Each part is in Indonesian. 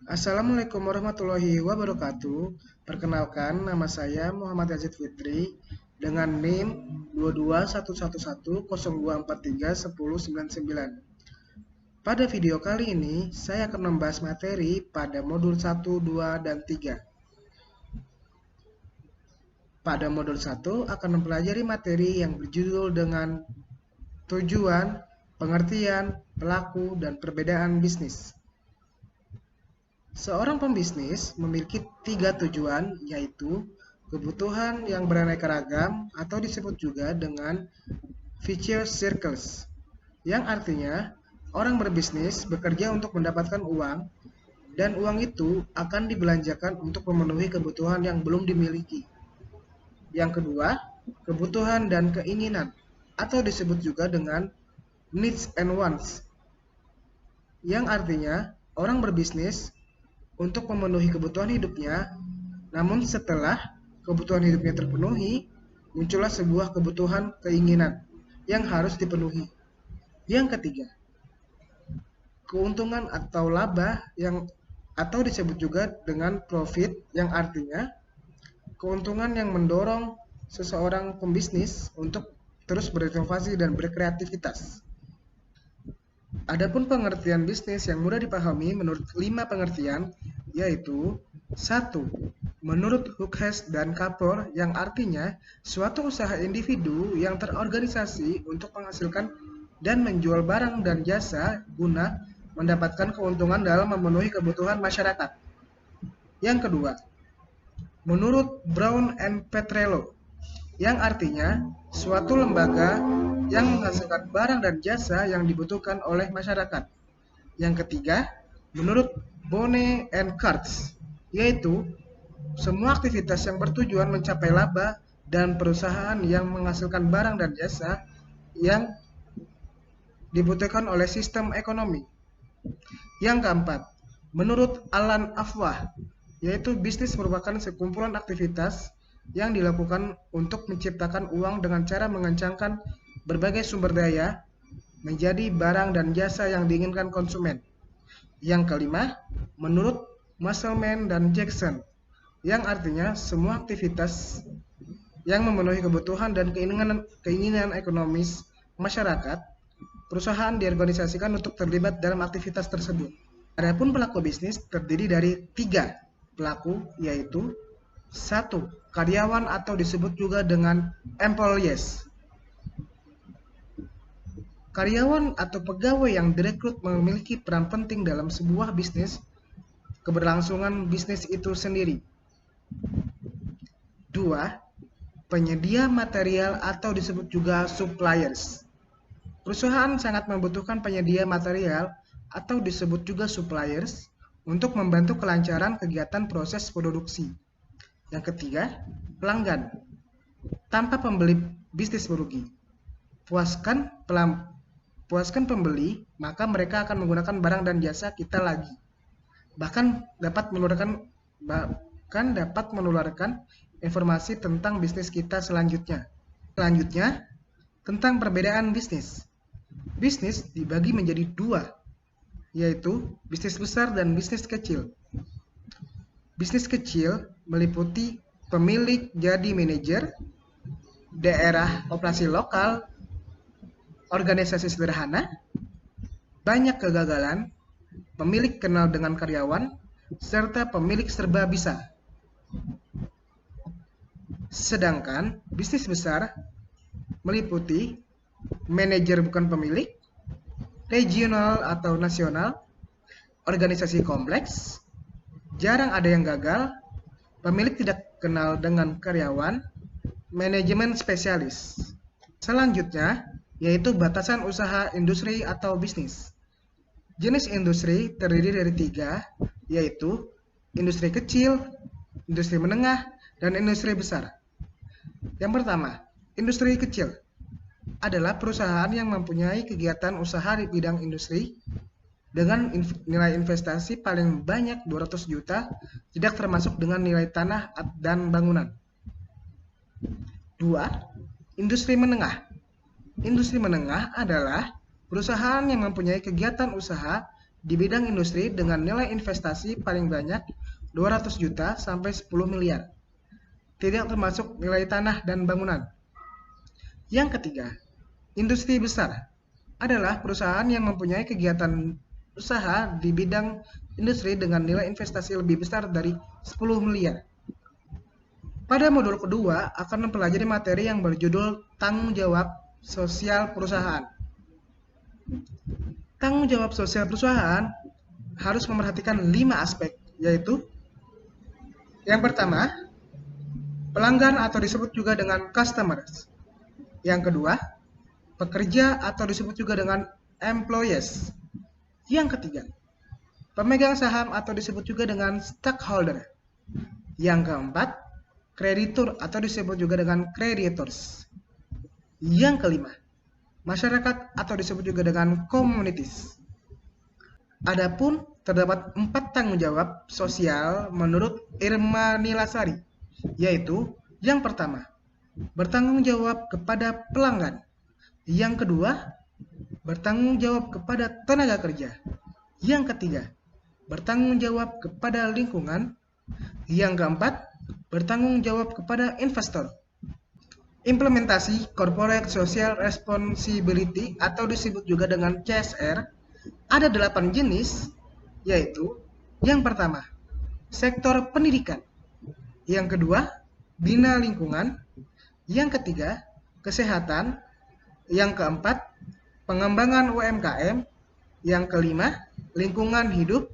Assalamualaikum warahmatullahi wabarakatuh. Perkenalkan, nama saya Muhammad Yazid Fitri dengan NIM 2211102431099. Pada video kali ini, saya akan membahas materi pada modul 1, 2, dan 3. Pada modul 1 akan mempelajari materi yang berjudul dengan tujuan, pengertian, pelaku, dan perbedaan bisnis. Seorang pembisnis memiliki 3 tujuan, yaitu kebutuhan yang beraneka ragam atau disebut juga dengan virtuous circles, yang artinya orang berbisnis bekerja untuk mendapatkan uang dan uang itu akan dibelanjakan untuk memenuhi kebutuhan yang belum dimiliki. Yang kedua, kebutuhan dan keinginan atau disebut juga dengan needs and wants, yang artinya orang berbisnis untuk memenuhi kebutuhan hidupnya, namun setelah kebutuhan hidupnya terpenuhi, muncullah sebuah kebutuhan keinginan yang harus dipenuhi. Yang ketiga, keuntungan atau laba atau disebut juga dengan profit, yang artinya keuntungan yang mendorong seseorang pembisnis untuk terus berinovasi dan berkreativitas. Adapun pengertian bisnis yang mudah dipahami menurut 5 pengertian, yaitu 1. Menurut Hookes dan Kapor, yang artinya suatu usaha individu yang terorganisasi untuk menghasilkan dan menjual barang dan jasa guna mendapatkan keuntungan dalam memenuhi kebutuhan masyarakat. Yang kedua, menurut Brown and Petrello, yang artinya suatu lembaga yang menghasilkan barang dan jasa yang dibutuhkan oleh masyarakat. Yang ketiga, menurut Bonnet and Kurtz, yaitu semua aktivitas yang bertujuan mencapai laba dan perusahaan yang menghasilkan barang dan jasa yang dibutuhkan oleh sistem ekonomi. Yang keempat, menurut Alan Afwah, yaitu bisnis merupakan sekumpulan aktivitas yang dilakukan untuk menciptakan uang dengan cara mengencangkan berbagai sumber daya menjadi barang dan jasa yang diinginkan konsumen. Yang kelima, menurut Musselman dan Jackson, yang artinya semua aktivitas yang memenuhi kebutuhan dan keinginan ekonomis masyarakat, perusahaan diorganisasikan untuk terlibat dalam aktivitas tersebut. Adapun pelaku bisnis terdiri dari 3 pelaku, yaitu 1. Karyawan atau disebut juga dengan employees. Karyawan atau pegawai yang direkrut memiliki peran penting dalam sebuah bisnis, keberlangsungan bisnis itu sendiri. 2. Penyedia material atau disebut juga suppliers. Perusahaan sangat membutuhkan penyedia material atau disebut juga suppliers untuk membantu kelancaran kegiatan proses produksi. Yang ketiga, pelanggan. Tanpa pembeli, bisnis merugi. Puaskan pembeli, maka mereka akan menggunakan barang dan jasa kita lagi. Bahkan dapat menularkan informasi tentang bisnis kita selanjutnya. Selanjutnya, tentang perbedaan bisnis. Bisnis dibagi menjadi 2, yaitu bisnis besar dan bisnis kecil. Bisnis kecil meliputi pemilik jadi manajer, daerah operasi lokal, organisasi sederhana, banyak kegagalan, pemilik kenal dengan karyawan, serta pemilik serba bisa. Sedangkan bisnis besar meliputi manajer bukan pemilik, regional atau nasional, organisasi kompleks, jarang ada yang gagal, pemilik tidak kenal dengan karyawan, manajemen spesialis. Selanjutnya, yaitu batasan usaha industri atau bisnis. Jenis industri terdiri dari 3, yaitu industri kecil, industri menengah, dan industri besar. Yang pertama, industri kecil adalah perusahaan yang mempunyai kegiatan usaha di bidang industri dengan nilai investasi paling banyak 200 juta, tidak termasuk dengan nilai tanah dan bangunan. 2. Industri menengah. Industri menengah adalah perusahaan yang mempunyai kegiatan usaha di bidang industri dengan nilai investasi paling banyak 200 juta sampai 10 miliar. Tidak termasuk nilai tanah dan bangunan. Yang ketiga, industri besar adalah perusahaan yang mempunyai kegiatan usaha di bidang industri dengan nilai investasi lebih besar dari 10 miliar. Pada modul kedua akan mempelajari materi yang berjudul tanggung jawab sosial perusahaan. Tanggung jawab sosial perusahaan harus memerhatikan 5 aspek, yaitu yang pertama, pelanggan atau disebut juga dengan customers. Yang kedua, pekerja atau disebut juga dengan employees. Yang ketiga, pemegang saham atau disebut juga dengan stakeholder. Yang keempat, kreditur atau disebut juga dengan creditors. Yang kelima, masyarakat atau disebut juga dengan communities. Adapun terdapat 4 tanggung jawab sosial menurut Irma Nilasari, yaitu yang pertama, bertanggung jawab kepada pelanggan. Yang kedua, bertanggung jawab kepada tenaga kerja. Yang ketiga, bertanggung jawab kepada lingkungan. Yang keempat, bertanggung jawab kepada investor. Implementasi Corporate Social Responsibility atau disebut juga dengan CSR ada 8 jenis, yaitu yang pertama, sektor pendidikan. Yang kedua, bina lingkungan. Yang ketiga, kesehatan. Yang keempat, pengembangan UMKM. Yang kelima, lingkungan hidup.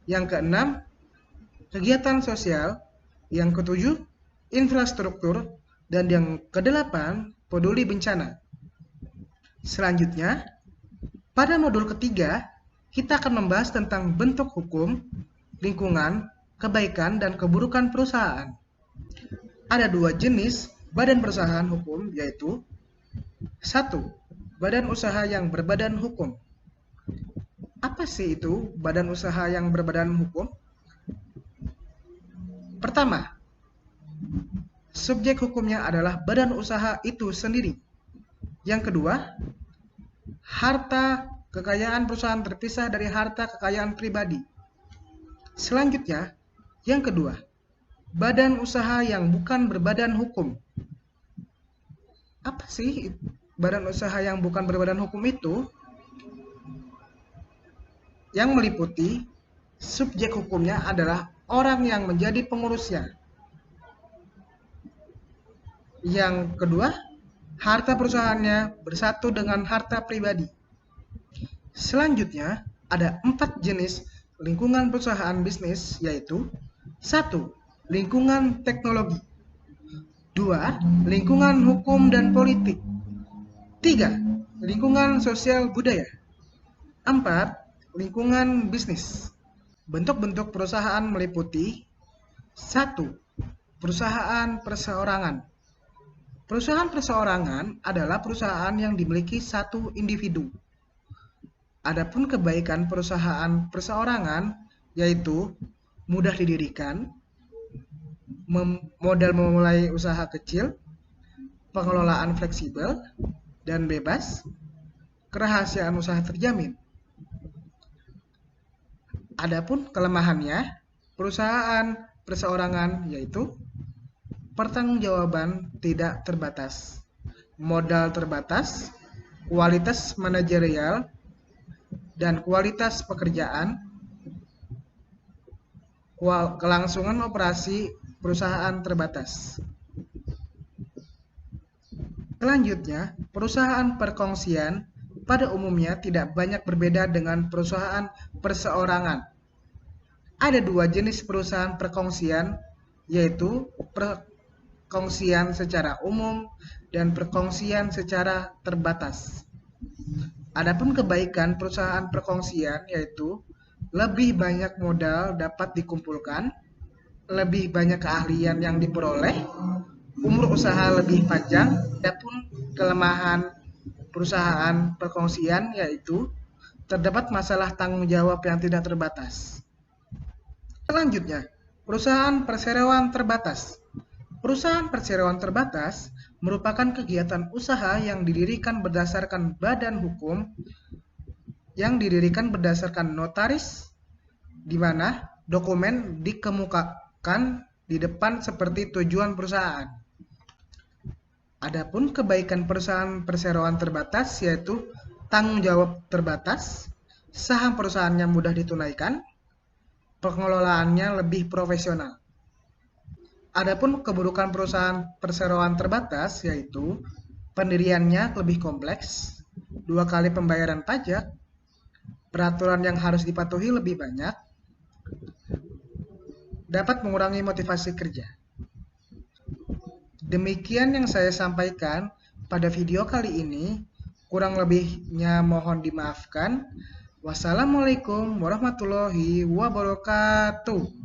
Yang keenam, kegiatan sosial. Yang ketujuh, infrastruktur. Dan yang kedelapan, peduli bencana. Selanjutnya, pada modul ketiga, kita akan membahas tentang bentuk hukum, lingkungan, kebaikan, dan keburukan perusahaan. Ada 2 jenis badan perusahaan hukum, yaitu 1. Badan usaha yang berbadan hukum. Apa sih itu badan usaha yang berbadan hukum? Pertama, subjek hukumnya adalah badan usaha itu sendiri. Yang kedua, harta kekayaan perusahaan terpisah dari harta kekayaan pribadi. Selanjutnya, yang kedua, badan usaha yang bukan berbadan hukum. Apa sih badan usaha yang bukan berbadan hukum itu? Yang meliputi subjek hukumnya adalah orang yang menjadi pengurusnya. Yang kedua, harta perusahaannya bersatu dengan harta pribadi. Selanjutnya, ada 4 jenis lingkungan perusahaan bisnis, yaitu 1. Lingkungan teknologi. 2. Lingkungan hukum dan politik. 3. Lingkungan sosial budaya. 4. Lingkungan bisnis. Bentuk-bentuk perusahaan meliputi 1. Perusahaan perseorangan. Perusahaan perseorangan adalah perusahaan yang dimiliki satu individu. Adapun kebaikan perusahaan perseorangan yaitu mudah didirikan, modal memulai usaha kecil, pengelolaan fleksibel dan bebas, kerahasiaan usaha terjamin. Adapun kelemahannya, perusahaan perseorangan yaitu pertanggungjawaban tidak terbatas, modal terbatas, kualitas manajerial, dan kualitas pekerjaan, kelangsungan operasi perusahaan terbatas. Selanjutnya, perusahaan perkongsian pada umumnya tidak banyak berbeda dengan perusahaan perseorangan. Ada 2 jenis perusahaan perkongsian, yaitu perkongsian secara umum dan perkongsian secara terbatas. Adapun kebaikan perusahaan perkongsian yaitu lebih banyak modal dapat dikumpulkan, lebih banyak keahlian yang diperoleh, umur usaha lebih panjang. Adapun kelemahan perusahaan perkongsian yaitu terdapat masalah tanggung jawab yang tidak terbatas. Selanjutnya, perusahaan perseroan terbatas. Perusahaan perseroan terbatas merupakan kegiatan usaha yang didirikan berdasarkan badan hukum yang didirikan berdasarkan notaris, di mana dokumen dikemukakan di depan seperti tujuan perusahaan. Adapun kebaikan perusahaan perseroan terbatas yaitu tanggung jawab terbatas, saham perusahaannya mudah ditunaikan, pengelolaannya lebih profesional. Adapun keburukan perusahaan perseroan terbatas yaitu pendiriannya lebih kompleks, 2 kali pembayaran pajak, peraturan yang harus dipatuhi lebih banyak, dapat mengurangi motivasi kerja. Demikian yang saya sampaikan pada video kali ini. Kurang lebihnya mohon dimaafkan. Wassalamualaikum warahmatullahi wabarakatuh.